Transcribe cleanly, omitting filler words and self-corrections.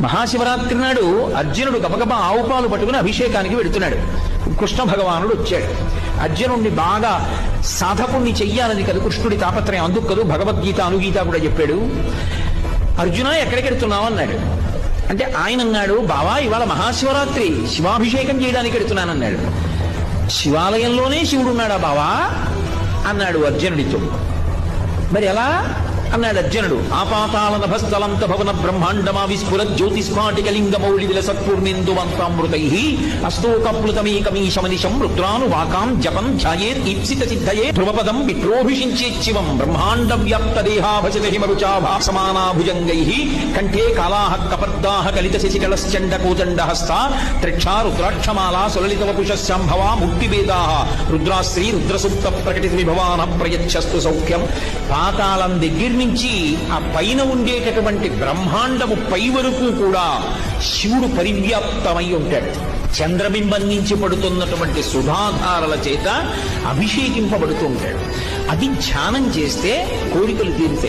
మహాశివరాత్రి నాడు అర్జునుడు గబగబా ఆవు పాలు పట్టుకుని అభిషేకానికి వెడుతున్నాడు. కృష్ణ భగవానుడు వచ్చాడు. అర్జునుడిని బాగా సాధకుణ్ణి చెయ్యాలని కదా కృష్ణుడి తాపత్రయం. అందుకు కదా భగవద్గీత అనుగీత కూడా చెప్పాడు. అర్జున ఎక్కడికి వెడుతున్నావు అన్నాడు. అంటే ఆయన అన్నాడు, బావా ఇవాళ మహాశివరాత్రి, శివాభిషేకం చేయడానికి వెడుతున్నానన్నాడు. శివాలయంలోనే శివుడు ఉన్నాడా బావా అన్నాడు అర్జునుడితో. మరి ఎలా అన్నాడు అర్జునుడు. ఆపాతాళ నభస్థలంత భవన బ్రహ్మాండమా విస్ఫుర జ్యోతిస్ఫాటికలింగ మౌళి విల సత్పూర్ణేందువంతామృతై అస్తోకప్లుతమేకమీశమనిశం రుద్రాను వాకాం జపం ధ్యాయేత్ ఈప్సిత సిద్ధయే ధ్రువపదం విప్రోభిషించేచ్చివం బ్రహ్మాండ వ్యాప్త దేహాభజత హిమరుచాభాసమానా భుజంగై కంఠే కాళాః కపర్దాః కలిత శశికళశ్చండ కోదండహస్తా త్రిక్షా రుద్రాక్షమాలా సులలిత వపుషశాంభవా ముక్తివేదాః రుద్రాశ్రీ రుద్రసూక్త ప్రకటిత విభవాన ప్రయచ్చస్తు సౌఖ్యం. పాతాళం దగ్గర నుంచి ఆ పైన ఉండేటటువంటి బ్రహ్మాండము పై వరకు కూడా శివుడు పరివ్యాప్తమై ఉంటాడు. చంద్రబింబం నుంచి పడుతున్నటువంటి సుధాధారల చేత అభిషేకింపబడుతూ ఉంటాడు. అది ధ్యానం చేస్తే కోరికలు తీరుతాయి.